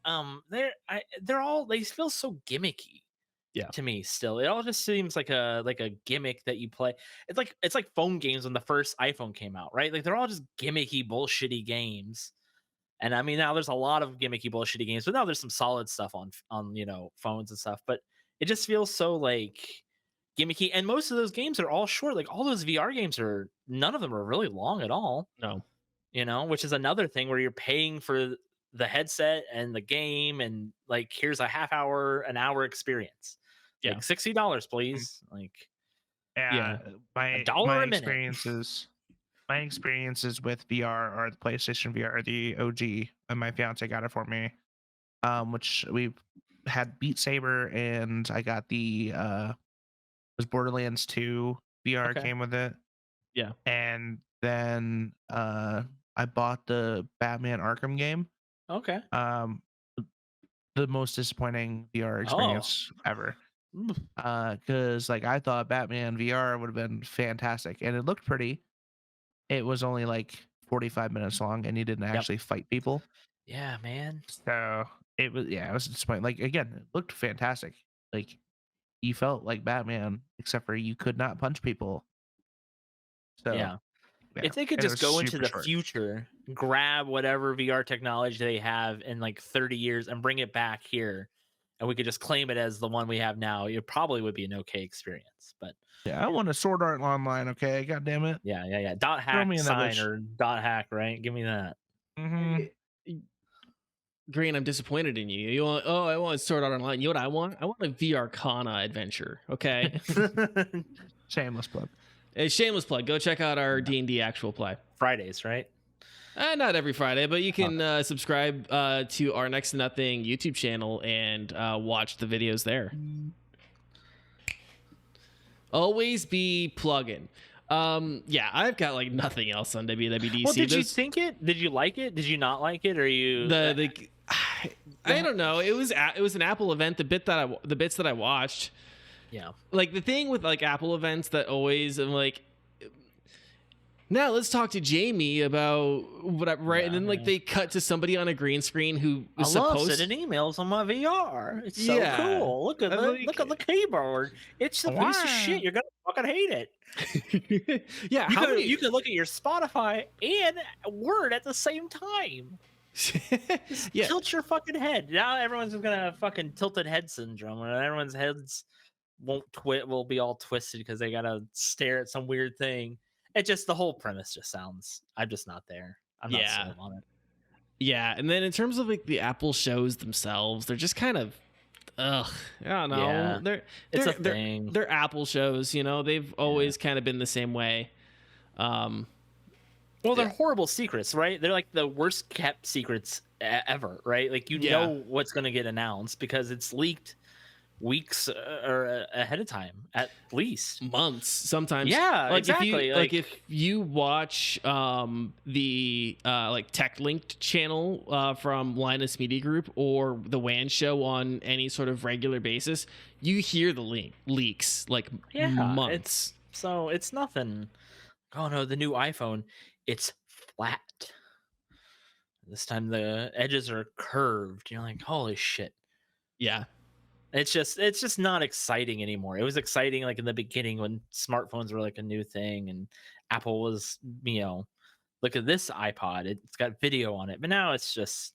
they feel so gimmicky. Yeah. To me, still, it all just seems like a gimmick that you play. It's like phone games when the first iPhone came out, right? Like they're all just gimmicky, bullshitty games. And I mean, now there's a lot of gimmicky, bullshitty games, but now there's some solid stuff on phones and stuff. But it just feels so like gimmicky. And most of those games are all short. Like all those VR games none of them are really long at all. No. Which is another thing where you're paying for the headset and the game, and like here's a half hour, an hour experience. Yeah. Like $60, please. Like, yeah. My experiences with VR are the PlayStation VR, the OG, and my fiance got it for me. Which we had Beat Saber, and I got the was Borderlands 2 VR came with it. Yeah. And then I bought the Batman Arkham game. Okay. The most disappointing VR experience ever. Because like I thought Batman VR would have been fantastic, and it looked pretty. It was only like 45 minutes long, and you didn't actually fight people. Yeah, man. So it was disappointing. Like again, it looked fantastic. Like you felt like Batman, except for you could not punch people. So yeah. If they could just go into the future, grab whatever VR technology they have in like 30 years and bring it back here, and we could just claim it as the one we have now, it probably would be an okay experience. But yeah, I want a Sword Art Online, okay? God damn it. Yeah. Dot hack sign or dot hack, right? Give me that. Mm-hmm. Green, I'm disappointed in you. I want Sword Art Online. You know what I want? I want a VR Kana adventure, okay? Shameless plug. A shameless plug. Go check out our D&D actual play. Fridays, right? Not every Friday, but you can subscribe to our Next to Nothing YouTube channel and watch the videos there. Always be plugging. Yeah, I've got like nothing else on WWDC. Well, did you think it? Did you like it? Did you not like it? Or you I don't know. It was an Apple event. The bits that I watched. Yeah. Like the thing with like Apple events that always I'm like, Now let's talk to Jamie about what. Right, and then like they cut to somebody on a green screen who is supposed to sending emails on my VR. It's so cool. Look at the keyboard. It's a piece of shit. You're gonna fucking hate it. Yeah, you can look at your Spotify and Word at the same time. Yeah. Tilt your fucking head. Now everyone's gonna fucking tilted head syndrome, and everyone's heads will be all twisted because they gotta stare at some weird thing. It just, the whole premise just sounds, I'm just not there. I'm not sold on it. Yeah, and then in terms of like the Apple shows themselves, they're just kind of, I don't know. Yeah. They're Apple shows, you know. They've always kind of been the same way. Well, they're horrible secrets, right? They're like the worst kept secrets ever, right? Like you know what's going to get announced because it's leaked weeks or ahead of time, at least months sometimes. Yeah, like exactly. If you watch the like Tech Linked channel from Linus Media Group or the WAN show on any sort of regular basis, you hear the leaks like months. It's nothing. Oh no, the new iPhone, it's flat. This time the edges are curved. You're like, holy shit. Yeah. It's just not exciting anymore. It was exciting like in the beginning when smartphones were like a new thing and Apple was, look at this iPod. It's got video on it. But now it's just,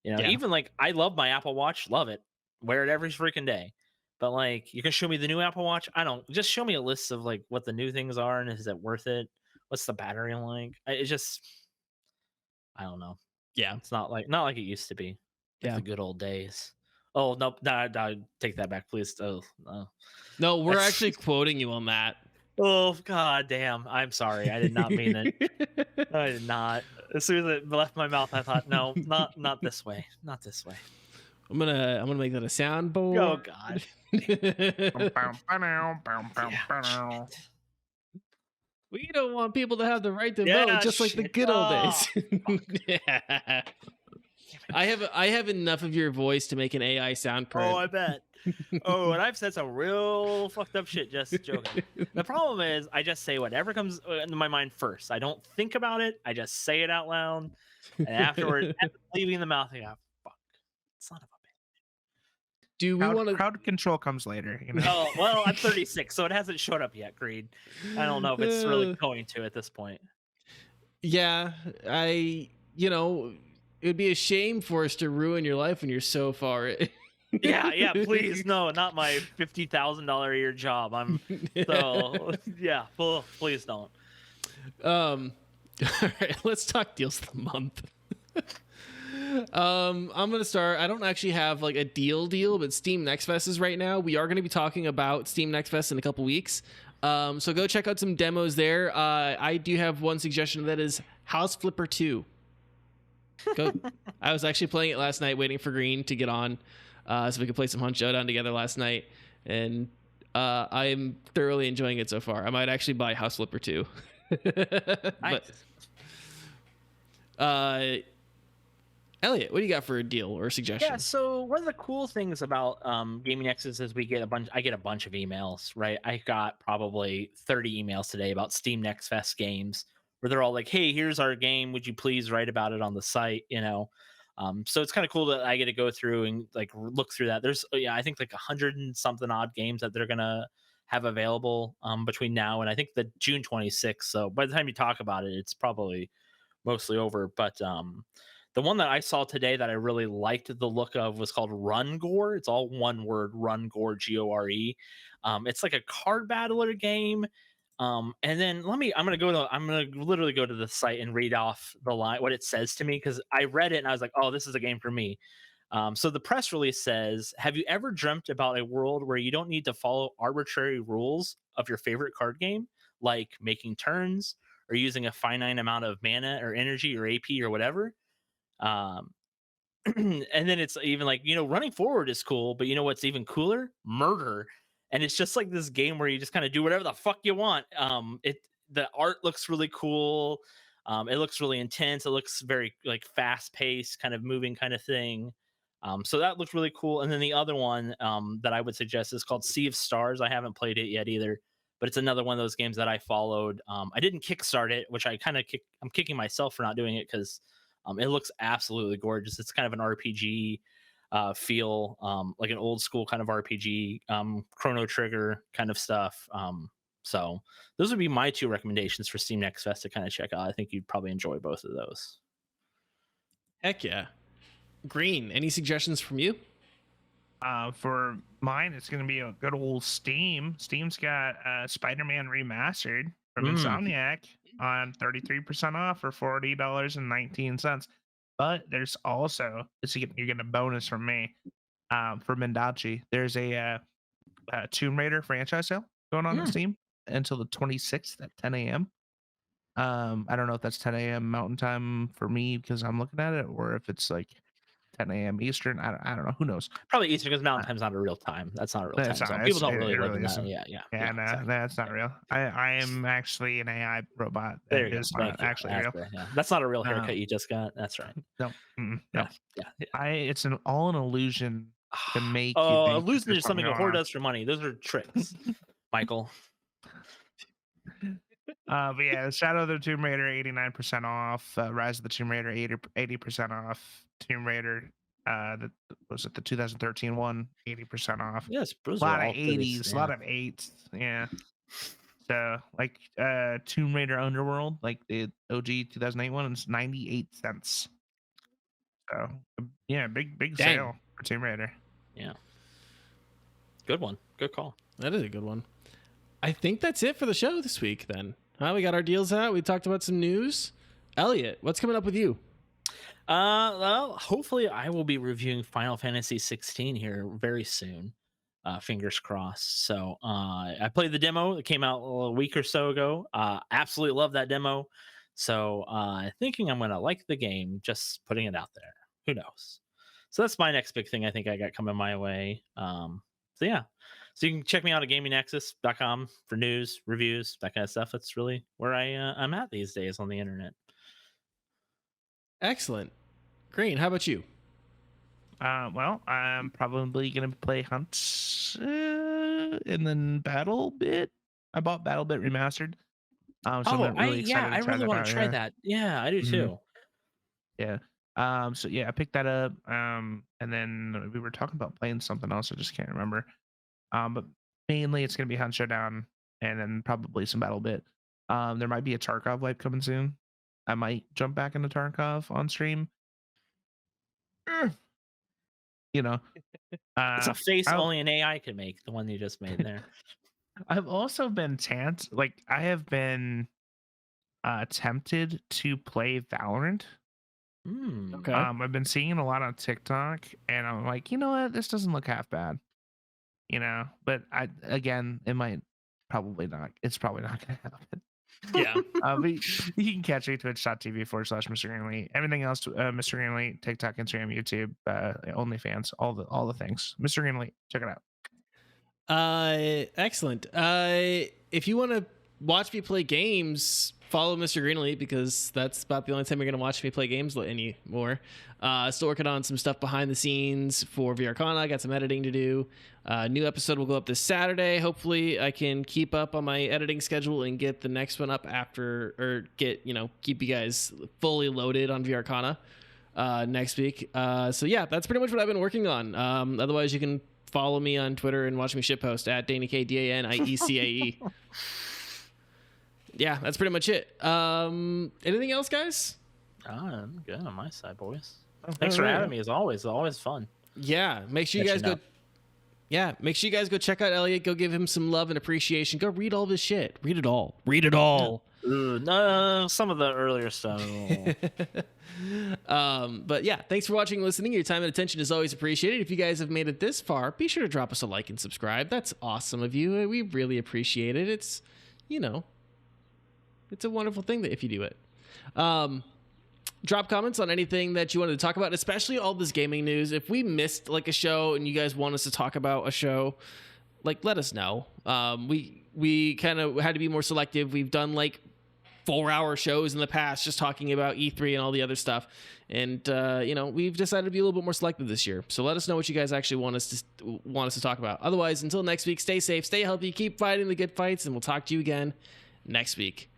even like I love my Apple Watch, love it. Wear it every freaking day. But like you can show me the new Apple Watch. Just show me a list of like what the new things are and is it worth it? What's the battery like? I don't know. Yeah. It's not like it used to be. Like the good old days. Oh, no, take that back, please. Oh, no. No, we're actually quoting you on that. Oh, god damn. I'm sorry. I did not mean it. I did not. As soon as it left my mouth, I thought, no, not this way. Not this way. I'm gonna make that a soundboard. Oh god. We don't want people to have the right to vote, just like the good old days. Yeah. I have enough of your voice to make an AI sound print. Oh, I bet. Oh, and I've said some real fucked up shit. Just joking. The problem is, I just say whatever comes into my mind first. I don't think about it. I just say it out loud, and afterward, leaving the mouth, I go, "Fuck, son of a bitch." Do we want to? Crowd control comes later. Oh well, I'm 36, so it hasn't showed up yet. Greed. I don't know if it's really going to at this point. Yeah, it would be a shame for us to ruin your life when you're so far. Yeah, please, no, not my $50,000 a year job. Please don't. All right, let's talk deals of the month. I'm gonna start. I don't actually have like a deal, but Steam Next Fest is right now. We are going to be talking about Steam Next Fest in a couple weeks. So go check out some demos there. I do have one suggestion that is House Flipper 2. I was actually playing it last night, waiting for Green to get on, so we could play some Hunt Showdown together last night, and I am thoroughly enjoying it so far. I might actually buy House Flipper 2. Nice. But, Elliot, what do you got for a deal or a suggestion? Yeah, so one of the cool things about Gaming Nexus is I get a bunch of emails, right? I got probably 30 emails today about Steam Next Fest games, where they're all like, hey, here's our game. Would you please write about it on the site? So it's kind of cool that I get to go through and like look through that. There's, I think like 100 and something odd games that they're going to have available between now and I think the June 26th. So by the time you talk about it, it's probably mostly over. But the one that I saw today that I really liked the look of was called Run Gore. It's all one word, Run Gore, Gore. It's like a card battler game. And then I'm gonna literally go to the site and read off the line, what it says to me, because I read it and I was like, oh, this is a game for me. So the press release says, have you ever dreamt about a world where you don't need to follow arbitrary rules of your favorite card game, like making turns or using a finite amount of mana or energy or AP or whatever? And then it's even like, running forward is cool, but you know what's even cooler? Murder. And it's just like this game where you just kind of do whatever the fuck you want. The art looks really cool. It looks really intense. It looks very like fast paced, kind of moving kind of thing. So that looks really cool. And then the other one that I would suggest is called Sea of Stars. I haven't played it yet either, but it's another one of those games that I followed. I didn't kickstart it, which I'm kicking myself for not doing it because it looks absolutely gorgeous. It's kind of an RPG feel, like an old school kind of RPG, Chrono Trigger kind of stuff. So those would be my 2 recommendations for Steam Next Fest to kind of check out. I think you'd probably enjoy both of those. Heck yeah. Green, any suggestions from you? For mine, it's going to be a good old Steam. Steam's got Spider-Man Remastered from Insomniac on 33% off for $40.19. But there's also, you're getting a bonus from me for Mendacii. There's a Tomb Raider franchise sale going on Steam until the 26th at 10 a.m. I don't know if that's 10 a.m. Mountain Time for me because I'm looking at it, or if it's like 10 a.m. Eastern. I don't know. Who knows? Probably Eastern because Mountain Time's not a real time. That's not a real time. So people don't really live in that. Yeah. No, that's not real. I am actually an AI robot. There you go. Actually real. Yeah. That's not a real haircut you just got. That's right. No. No. Yeah. It's all an illusion to make. Oh, illusion is something a whore does for money. Those are tricks, Michael. But yeah, Shadow of the Tomb Raider 89% off. Rise of the Tomb Raider 80% off. Tomb Raider, was it the 2013 one? 80% off. Yes, a lot of 80s, a lot of 8s. Yeah. So like Tomb Raider Underworld, like the OG 2008 one, it's 98 cents. So yeah, big sale for Tomb Raider. Yeah. Good one. Good call. That is a good one. I think that's it for the show this week then. We got our deals out. We talked about some news. Elliot, what's coming up with you? Well, hopefully I will be reviewing Final Fantasy 16 here very soon. Fingers crossed. So I played the demo. It came out a week or so ago. Absolutely love that demo. So thinking I'm going to like the game, just putting it out there. Who knows? So that's my next big thing I think I got coming my way. So yeah. So you can check me out at gamingnexus.com for news, reviews, that kind of stuff. That's really where I'm at these days on the internet. Excellent. Green, how about you? Well, I'm probably going to play Hunts and then Battle Bit. I bought Battle Bit Remastered. So I really want to try that. Yeah, I do too. Yeah. So yeah, I picked that up. And then we were talking about playing something else. I just can't remember. But mainly it's going to be Hunt Showdown and then probably some Battle Bit. There might be a Tarkov wipe coming soon. I might jump back into Tarkov on stream. You know, it's a face only an AI can make. The one you just made there. I've also been I have been tempted to play Valorant. Okay. I've been seeing a lot on TikTok, and I'm like, you know what? This doesn't look half bad. You know, but it might probably not. It's probably not going to happen. Yeah. But you can catch me twitch.tv/Mr. Greenlee. Everything else, Mr. Greenlee, TikTok, Instagram, YouTube, OnlyFans, all the things. Mr. Greenlee, check it out. Excellent. If you want to watch me play games, follow Mr. Greenlee because that's about the only time you're going to watch me play games anymore. Still working on some stuff behind the scenes for VRCon. I got some editing to do. New episode will go up this Saturday. Hopefully I can keep up on my editing schedule and get the next one up keep you guys fully loaded on VRCon next week. So yeah, that's pretty much what I've been working on. Otherwise you can follow me on Twitter and watch me shitpost at DaniK, DANIECAE. Yeah, that's pretty much it. Anything else, guys? I'm good on my side, boys. Thanks for having me. As always, fun. Yeah, make sure you guys go. Yeah, make sure you guys go check out Elliot. Go give him some love and appreciation. Go read all this shit. Read it all. Read it all. No, some of the earlier stuff. But yeah, thanks for watching and listening. Your time and attention is always appreciated. If you guys have made it this far, be sure to drop us a like and subscribe. That's awesome of you. We really appreciate it. It's, it's a wonderful thing that if you do it. Drop comments on anything that you wanted to talk about, especially all this gaming news. If we missed a show and you guys want us to talk about a show, let us know. We kind of had to be more selective. We've done 4-hour shows in the past just talking about E3 and all the other stuff. And we've decided to be a little bit more selective this year. So let us know what you guys actually want us to talk about. Otherwise, until next week, stay safe, stay healthy, keep fighting the good fights, and we'll talk to you again next week.